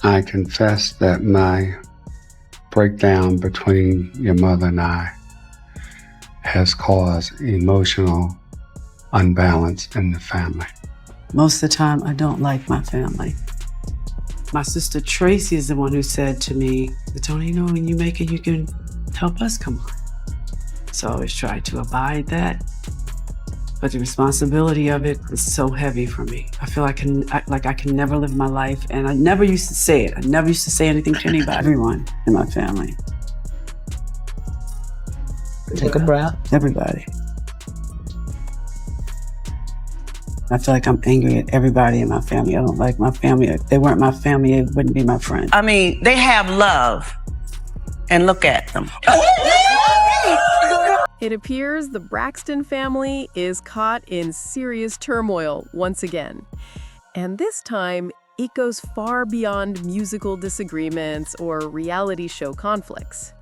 I confess that my breakdown between your mother and I has caused emotional unbalance in the family. Most of the time, I don't like my family. My sister Tracy is the one who said to me, Toni, you know, when you make it, you can help us, come on. So I always try to abide that. But the responsibility of it is so heavy for me. I feel I can never live my life, and I never used to say it. I never used to say anything to anybody, everyone in my family. Take a breath. Everybody. I feel like I'm angry at everybody in my family. I don't like my family. If they weren't my family, they wouldn't be my friends. I mean, they have love, and look at them. It appears the Braxton family is caught in serious turmoil once again. And this time, it goes far beyond musical disagreements or reality show conflicts.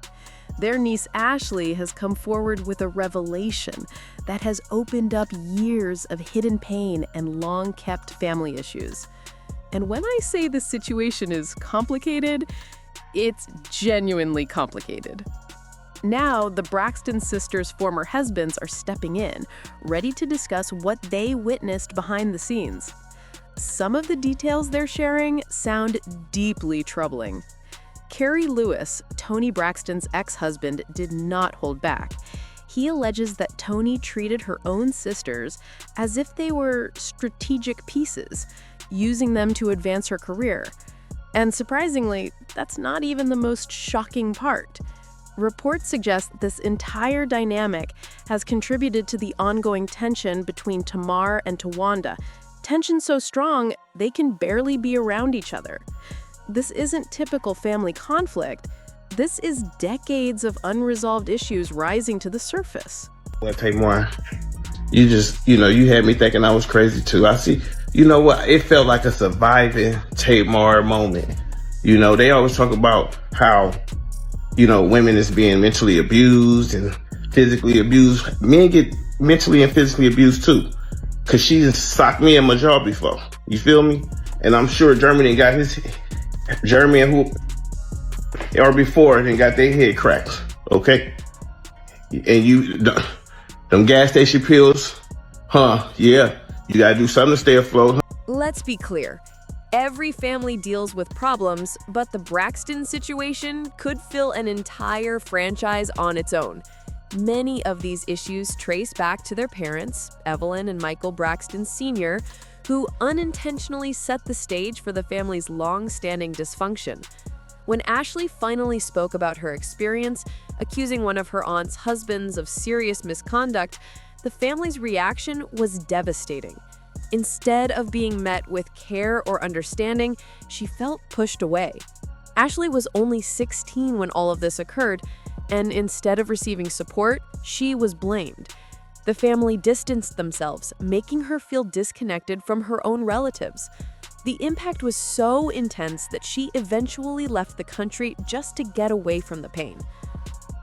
Their niece Ashley has come forward with a revelation that has opened up years of hidden pain and long-kept family issues. And when I say the situation is complicated, it's genuinely complicated. Now, the Braxton sisters' former husbands are stepping in, ready to discuss what they witnessed behind the scenes. Some of the details they're sharing sound deeply troubling. Carrie Lewis, Toni Braxton's ex-husband, did not hold back. He alleges that Toni treated her own sisters as if they were strategic pieces, using them to advance her career. And surprisingly, that's not even the most shocking part. Reports suggest this entire dynamic has contributed to the ongoing tension between Tamar and Tawanda. Tension so strong, they can barely be around each other. This isn't typical family conflict. This is decades of unresolved issues rising to the surface. Well, Tamar, you had me thinking I was crazy too. I see, you know what? It felt like a surviving Tamar moment. They always talk about how, women is being mentally abused and physically abused. Men get mentally and physically abused too. Cause she just socked me in my jaw before. You feel me? And I'm sure Jeremy got before and got their head cracked. Okay? And them gas station pills, yeah, you gotta do something to stay afloat. Huh? Let's be clear. Every family deals with problems, but the Braxton situation could fill an entire franchise on its own. Many of these issues trace back to their parents, Evelyn and Michael Braxton Sr., who unintentionally set the stage for the family's long-standing dysfunction. When Ashley finally spoke about her experience, accusing one of her aunt's husbands of serious misconduct, the family's reaction was devastating. Instead of being met with care or understanding, she felt pushed away. Ashley was only 16 when all of this occurred, and instead of receiving support, she was blamed. The family distanced themselves, making her feel disconnected from her own relatives. The impact was so intense that she eventually left the country just to get away from the pain.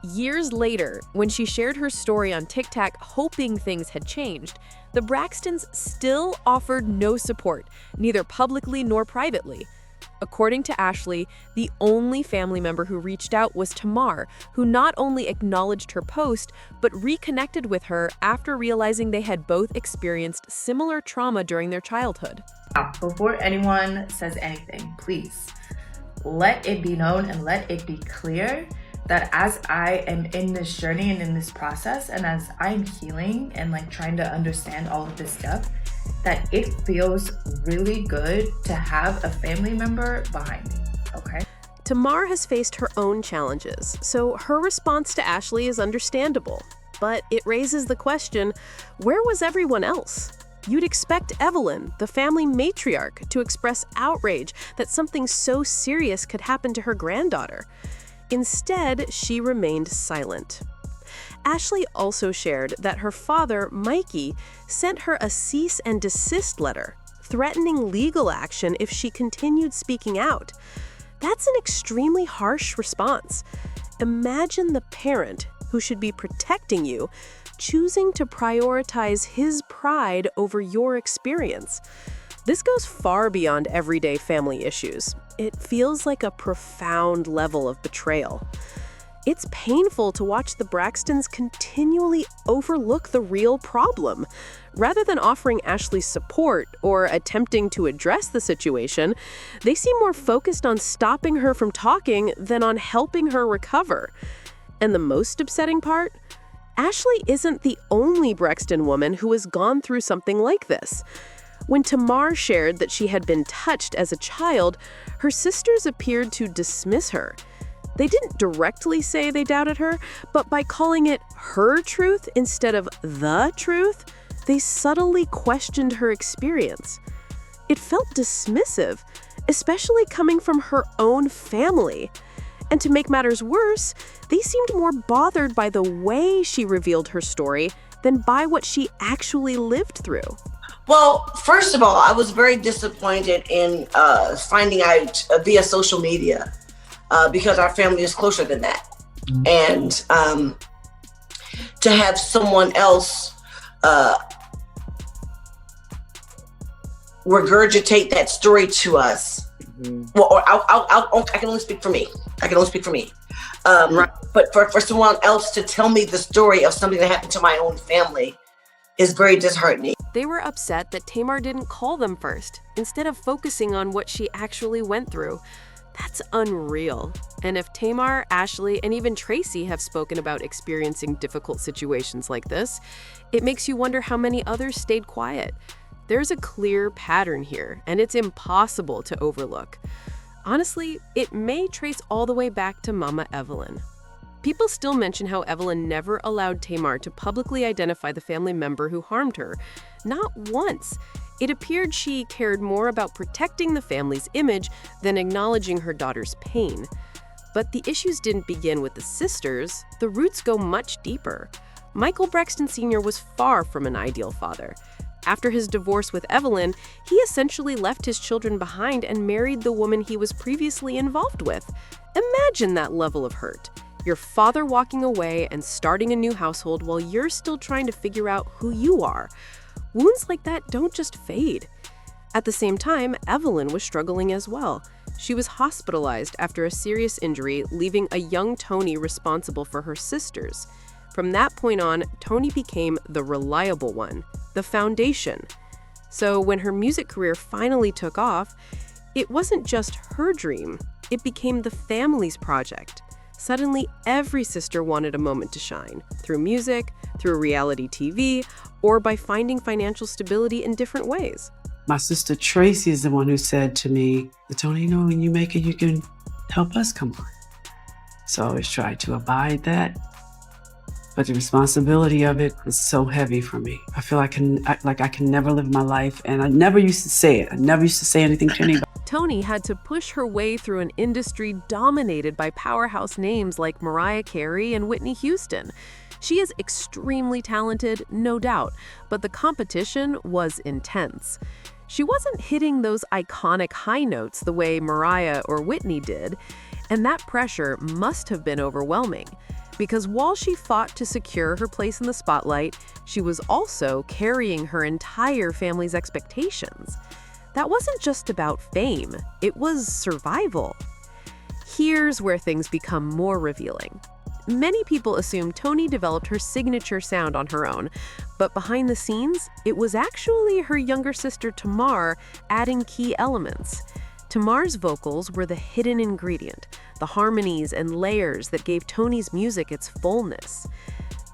Years later, when she shared her story on TikTok hoping things had changed, the Braxtons still offered no support, neither publicly nor privately. According to Ashley, the only family member who reached out was Tamar, who not only acknowledged her post, but reconnected with her after realizing they had both experienced similar trauma during their childhood. Before anyone says anything, please let it be known and let it be clear that as I am in this journey and in this process, and as I'm healing and trying to understand all of this stuff, that it feels really good to have a family member behind me, okay? Tamar has faced her own challenges, so her response to Ashley is understandable. But it raises the question, where was everyone else? You'd expect Evelyn, the family matriarch, to express outrage that something so serious could happen to her granddaughter. Instead, she remained silent. Ashley also shared that her father, Mikey, sent her a cease and desist letter, threatening legal action if she continued speaking out. That's an extremely harsh response. Imagine the parent who should be protecting you choosing to prioritize his pride over your experience. This goes far beyond everyday family issues. it feels like a profound level of betrayal. It's painful to watch the Braxtons continually overlook the real problem. Rather than offering Ashley support or attempting to address the situation, they seem more focused on stopping her from talking than on helping her recover. And the most upsetting part? Ashley isn't the only Braxton woman who has gone through something like this. When Tamar shared that she had been touched as a child, her sisters appeared to dismiss her. They didn't directly say they doubted her, but by calling it her truth instead of the truth, they subtly questioned her experience. It felt dismissive, especially coming from her own family. And to make matters worse, they seemed more bothered by the way she revealed her story than by what she actually lived through. Well, first of all, I was very disappointed in finding out via social media because our family is closer than that. And to have someone else regurgitate that story to us. Well, or I can only speak for me. Right. But for someone else to tell me the story of something that happened to my own family is very disheartening. They were upset that Tamar didn't call them first, instead of focusing on what she actually went through. That's unreal. And if Tamar, Ashley, and even Tracy have spoken about experiencing difficult situations like this, it makes you wonder how many others stayed quiet. There's a clear pattern here, and it's impossible to overlook. Honestly, it may trace all the way back to Mama Evelyn. People still mention how Evelyn never allowed Tamar to publicly identify the family member who harmed her. Not once. It appeared she cared more about protecting the family's image than acknowledging her daughter's pain. But the issues didn't begin with the sisters. The roots go much deeper. Michael Braxton Sr. was far from an ideal father. After his divorce with Evelyn, he essentially left his children behind and married the woman he was previously involved with. Imagine that level of hurt. Your father walking away and starting a new household while you're still trying to figure out who you are. Wounds like that don't just fade. At the same time, Evelyn was struggling as well. She was hospitalized after a serious injury, leaving a young Toni responsible for her sisters. From that point on, Toni became the reliable one, the foundation. So when her music career finally took off, it wasn't just her dream, it became the family's project. Suddenly, every sister wanted a moment to shine, through music, through reality TV, or by finding financial stability in different ways. My sister Tracy is the one who said to me, Toni, you know, when you make it, you can help us come on. So I always tried to abide that. But the responsibility of it was so heavy for me. I feel I can never live my life, and I never used to say it. I never used to say anything to anybody. Toni had to push her way through an industry dominated by powerhouse names like Mariah Carey and Whitney Houston. She is extremely talented, no doubt, but the competition was intense. She wasn't hitting those iconic high notes the way Mariah or Whitney did, and that pressure must have been overwhelming. Because while she fought to secure her place in the spotlight, she was also carrying her entire family's expectations. That wasn't just about fame, it was survival. Here's where things become more revealing. Many people assume Toni developed her signature sound on her own, but behind the scenes, it was actually her younger sister Tamar adding key elements. Tamar's vocals were the hidden ingredient, the harmonies and layers that gave Toni's music its fullness.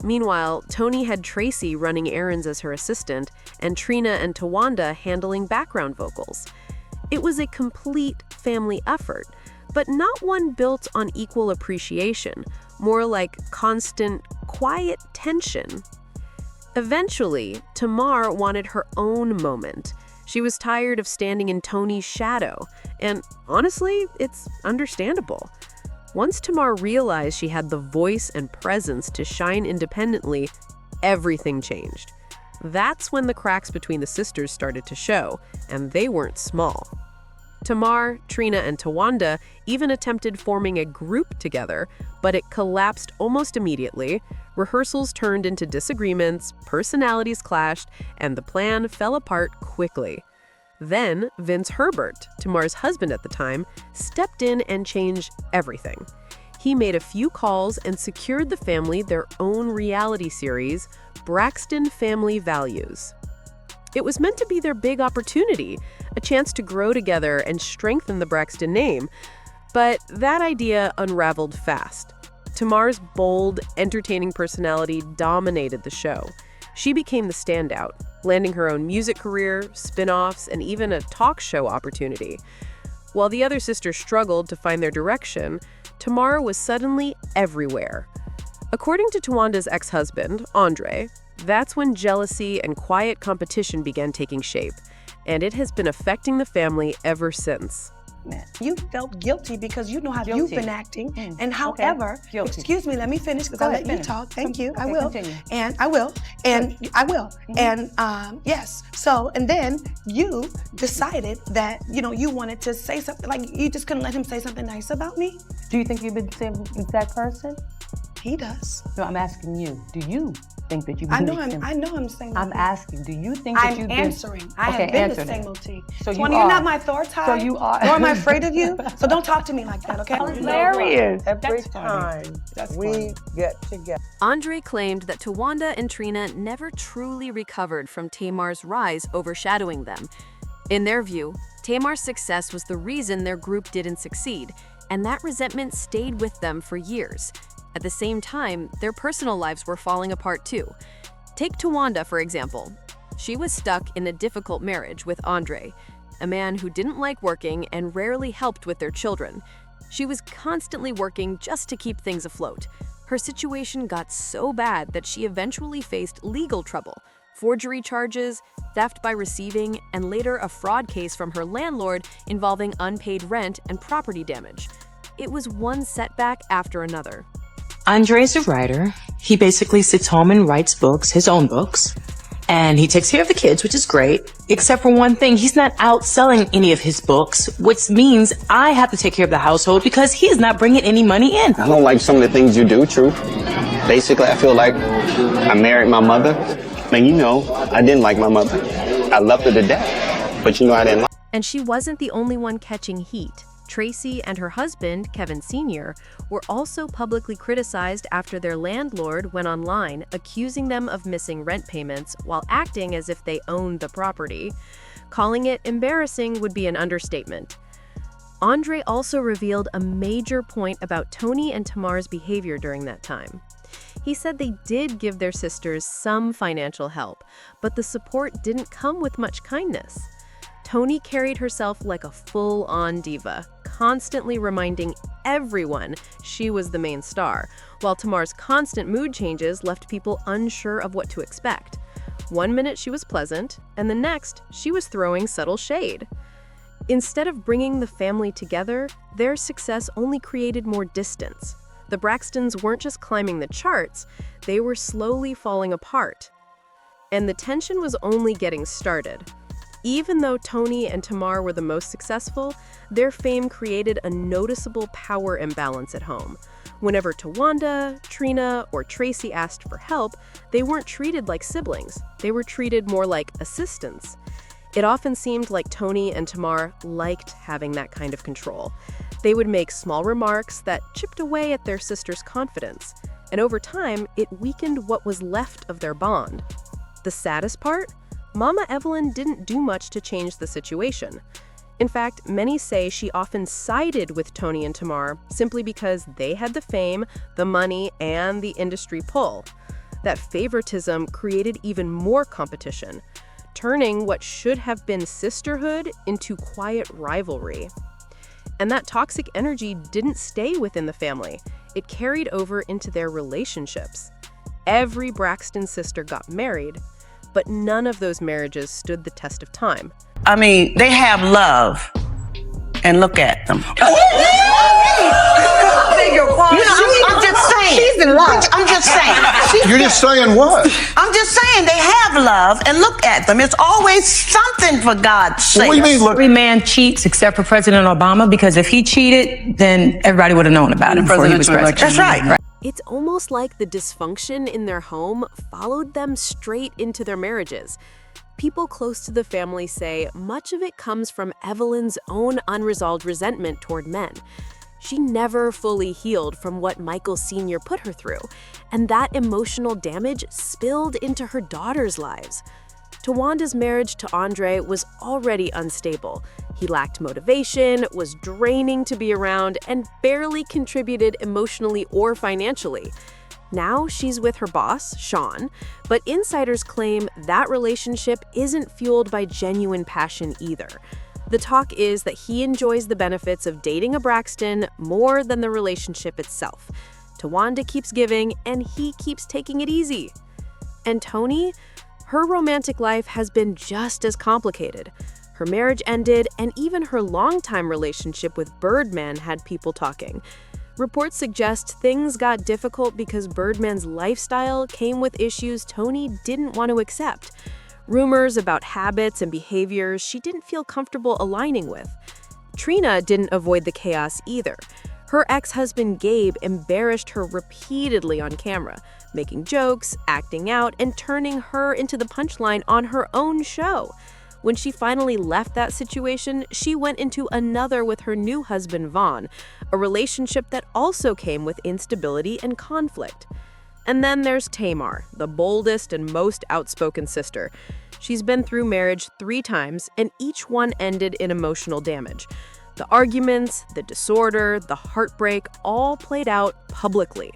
Meanwhile, Toni had Tracy running errands as her assistant, and Trina and Tawanda handling background vocals. It was a complete family effort, but not one built on equal appreciation, more like constant, quiet tension. Eventually, Tamar wanted her own moment. She was tired of standing in Toni's shadow, and honestly, it's understandable. Once Tamar realized she had the voice and presence to shine independently, everything changed. That's when the cracks between the sisters started to show, and they weren't small. Tamar, Trina, and Tawanda even attempted forming a group together, but it collapsed almost immediately. Rehearsals turned into disagreements, personalities clashed, and the plan fell apart quickly. Then Vince Herbert, Tamar's husband at the time, stepped in and changed everything. He made a few calls and secured the family their own reality series, Braxton Family Values. It was meant to be their big opportunity, a chance to grow together and strengthen the Braxton name. But that idea unraveled fast. Tamar's bold, entertaining personality dominated the show. She became the standout, landing her own music career, spin-offs, and even a talk show opportunity. While the other sisters struggled to find their direction, Tamar was suddenly everywhere. According to Tawanda's ex-husband, Andre, that's when jealousy and quiet competition began taking shape, and it has been affecting the family ever since. You felt guilty because you know how you've been acting, and however, excuse me, let me finish because I let you talk. Thank you. I will, continue. and I will, and I will, and yes. So, and then you decided that you wanted to say something, like you just couldn't let him say something nice about me. Do you think you've been the same exact person? He does. No, I'm asking you. Do you think that you've been I know the same? I'm saying. I'm asking. Do you think that you've been? I'm answering. I have been the same OT. So Toni, you're not my authority. So you are. Nor am I afraid of you. So don't talk to me like that, okay? Hilarious. Every time we get together. Andre claimed that Towanda and Trina never truly recovered from Tamar's rise overshadowing them. In their view, Tamar's success was the reason their group didn't succeed, and that resentment stayed with them for years. At the same time, their personal lives were falling apart too. Take Towanda, for example. She was stuck in a difficult marriage with Andre, a man who didn't like working and rarely helped with their children. She was constantly working just to keep things afloat. Her situation got so bad that she eventually faced legal trouble, forgery charges, theft by receiving, and later a fraud case from her landlord involving unpaid rent and property damage. It was one setback after another. Andre is a writer. He basically sits home and writes books, his own books. And he takes care of the kids, which is great. Except for one thing, he's not out selling any of his books, which means I have to take care of the household because he is not bringing any money in. I don't like some of the things you do, True. Basically, I feel like I married my mother. And I didn't like my mother. I loved her to death, but I didn't like her. And she wasn't the only one catching heat. Tracy and her husband, Kevin Sr., were also publicly criticized after their landlord went online accusing them of missing rent payments while acting as if they owned the property. Calling it embarrassing would be an understatement. Andre also revealed a major point about Toni and Tamar's behavior during that time. He said they did give their sisters some financial help, but the support didn't come with much kindness. Toni carried herself like a full-on diva, constantly reminding everyone she was the main star, while Tamar's constant mood changes left people unsure of what to expect. One minute she was pleasant, and the next she was throwing subtle shade. Instead of bringing the family together, their success only created more distance. The Braxtons weren't just climbing the charts, they were slowly falling apart. And the tension was only getting started. Even though Toni and Tamar were the most successful, their fame created a noticeable power imbalance at home. Whenever Towanda, Trina, or Tracy asked for help, they weren't treated like siblings. They were treated more like assistants. It often seemed like Toni and Tamar liked having that kind of control. They would make small remarks that chipped away at their sister's confidence, and over time, it weakened what was left of their bond. The saddest part? Mama Evelyn didn't do much to change the situation. In fact, many say she often sided with Toni and Tamar simply because they had the fame, the money, and the industry pull. That favoritism created even more competition, turning what should have been sisterhood into quiet rivalry. And that toxic energy didn't stay within the family. It carried over into their relationships. Every Braxton sister got married, but none of those marriages stood the test of time. I mean, they have love, and look at them. I'm just saying. She's in love. I'm just saying. You're just saying what? I'm just saying they have love, and look at them. It's always something, for God's sake. What do you mean, look? Every man cheats except for President Obama, because if he cheated, then everybody would have known about it before he was president. That's right. It's almost like the dysfunction in their home followed them straight into their marriages. People close to the family say much of it comes from Evelyn's own unresolved resentment toward men. She never fully healed from what Michael Sr. put her through, and that emotional damage spilled into her daughters' lives. Tawanda's marriage to Andre was already unstable. He lacked motivation, was draining to be around, and barely contributed emotionally or financially. Now she's with her boss, Sean, but insiders claim that relationship isn't fueled by genuine passion either. The talk is that he enjoys the benefits of dating a Braxton more than the relationship itself. Tawanda keeps giving, and he keeps taking it easy. And Toni? Her romantic life has been just as complicated. Her marriage ended, and even her longtime relationship with Birdman had people talking. Reports suggest things got difficult because Birdman's lifestyle came with issues Toni didn't want to accept. Rumors about habits and behaviors she didn't feel comfortable aligning with. Trina didn't avoid the chaos either. Her ex-husband Gabe embarrassed her repeatedly on camera, making jokes, acting out, and turning her into the punchline on her own show. When she finally left that situation, she went into another with her new husband Vaughn, a relationship that also came with instability and conflict. And then there's Tamar, the boldest and most outspoken sister. She's been through marriage 3 times, and each one ended in emotional damage. The arguments, the disorder, the heartbreak all played out publicly.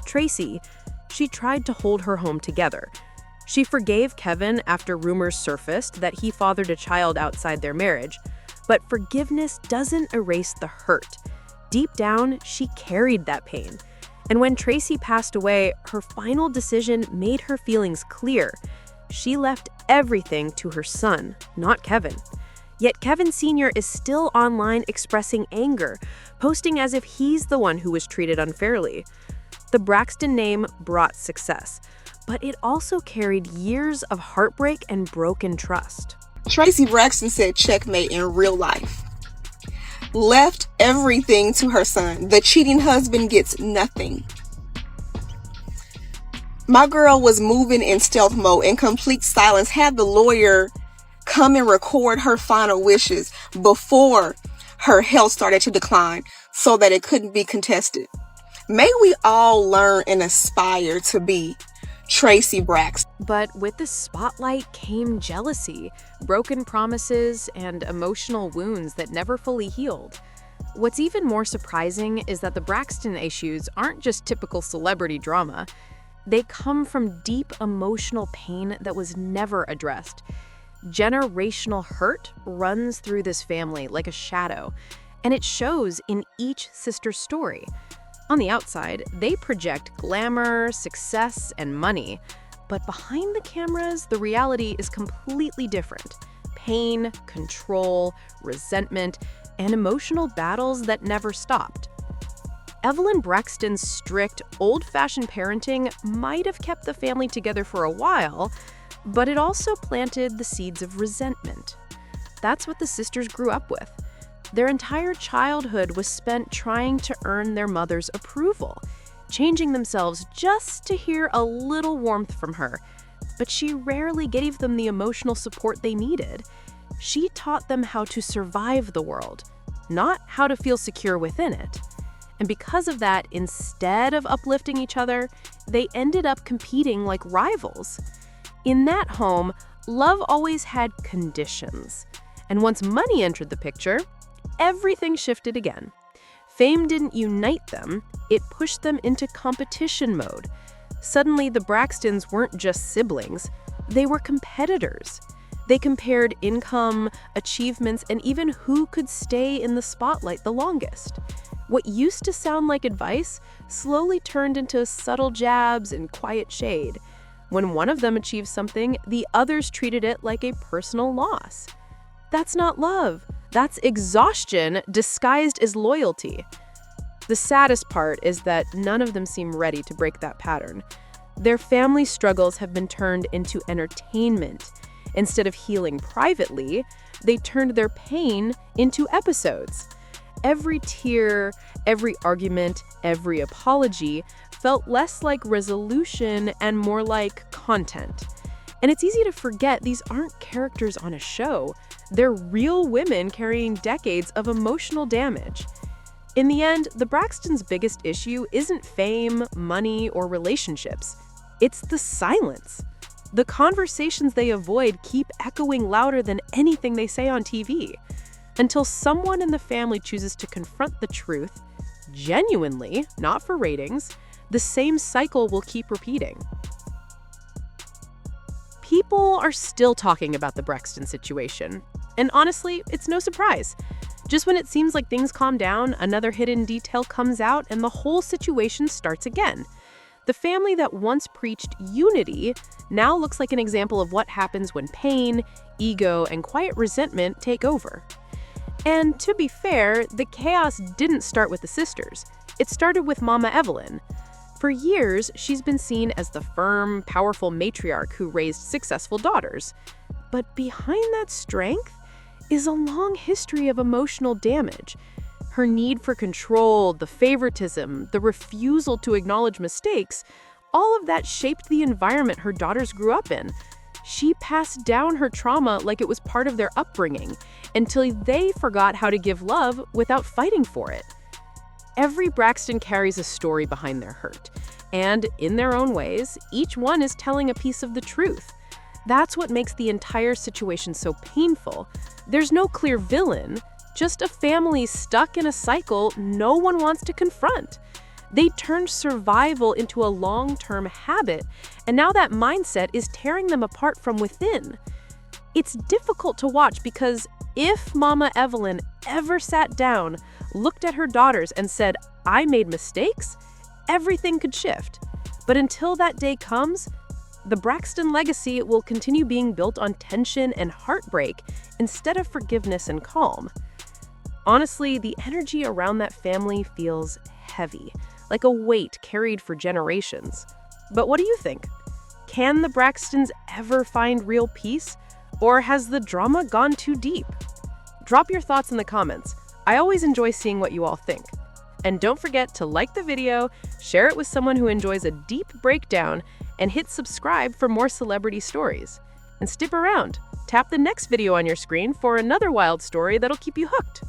Tracy, she tried to hold her home together. She forgave Kevin after rumors surfaced that he fathered a child outside their marriage, but forgiveness doesn't erase the hurt. Deep down, she carried that pain. And when Tracy passed away, her final decision made her feelings clear. She left everything to her son, not Kevin. Yet Kevin Sr. is still online expressing anger, posting as if he's the one who was treated unfairly. The Braxton name brought success, but it also carried years of heartbreak and broken trust. Tracy Braxton said checkmate in real life. Left everything to her son. The cheating husband gets nothing. My girl was moving in stealth mode in complete silence, had the lawyer come and record her final wishes before her health started to decline so that it couldn't be contested. May we all learn and aspire to be Tracy Braxton. But with the spotlight came jealousy, broken promises, and emotional wounds that never fully healed. What's even more surprising is that the Braxton issues aren't just typical celebrity drama. They come from deep emotional pain that was never addressed. Generational hurt runs through this family like a shadow, and it shows in each sister's story. On the outside, they project glamour, success, and money. But behind the cameras, the reality is completely different. Pain, control, resentment, and emotional battles that never stopped. Evelyn Braxton's strict, old-fashioned parenting might have kept the family together for a while, but it also planted the seeds of resentment. That's what the sisters grew up with. Their entire childhood was spent trying to earn their mother's approval, changing themselves just to hear a little warmth from her. But she rarely gave them the emotional support they needed. She taught them how to survive the world, not how to feel secure within it. And because of that, instead of uplifting each other, they ended up competing like rivals. In that home, love always had conditions. And once money entered the picture, everything shifted again. Fame didn't unite them, it pushed them into competition mode. Suddenly, the Braxtons weren't just siblings, they were competitors. They compared income, achievements, and even who could stay in the spotlight the longest. What used to sound like advice slowly turned into subtle jabs and quiet shade. When one of them achieved something, the others treated it like a personal loss. That's not love. That's exhaustion disguised as loyalty. The saddest part is that none of them seem ready to break that pattern. Their family struggles have been turned into entertainment. Instead of healing privately, they turned their pain into episodes. Every tear, every argument, every apology felt less like resolution and more like content. And it's easy to forget these aren't characters on a show. They're real women carrying decades of emotional damage. In the end, the Braxtons' biggest issue isn't fame, money, or relationships. It's the silence. The conversations they avoid keep echoing louder than anything they say on TV. Until someone in the family chooses to confront the truth, genuinely, not for ratings, the same cycle will keep repeating. People are still talking about the Braxton situation. And honestly, it's no surprise. Just when it seems like things calm down, another hidden detail comes out and the whole situation starts again. The family that once preached unity now looks like an example of what happens when pain, ego, and quiet resentment take over. And to be fair, the chaos didn't start with the sisters. It started with Mama Evelyn. For years, she's been seen as the firm, powerful matriarch who raised successful daughters. But behind that strength is a long history of emotional damage. Her need for control, the favoritism, the refusal to acknowledge mistakes, all of that shaped the environment her daughters grew up in. She passed down her trauma like it was part of their upbringing, until they forgot how to give love without fighting for it. Every Braxton carries a story behind their hurt, and in their own ways, each one is telling a piece of the truth. That's what makes the entire situation so painful. There's no clear villain, just a family stuck in a cycle no one wants to confront. They turned survival into a long-term habit, and now that mindset is tearing them apart from within. It's difficult to watch because if Mama Evelyn ever sat down, looked at her daughters and said, "I made mistakes," everything could shift. But until that day comes, the Braxton legacy will continue being built on tension and heartbreak instead of forgiveness and calm. Honestly, the energy around that family feels heavy, like a weight carried for generations. But what do you think? Can the Braxtons ever find real peace? Or has the drama gone too deep? Drop your thoughts in the comments. I always enjoy seeing what you all think. And don't forget to like the video, share it with someone who enjoys a deep breakdown, and hit subscribe for more celebrity stories. And stick around. Tap the next video on your screen for another wild story that'll keep you hooked.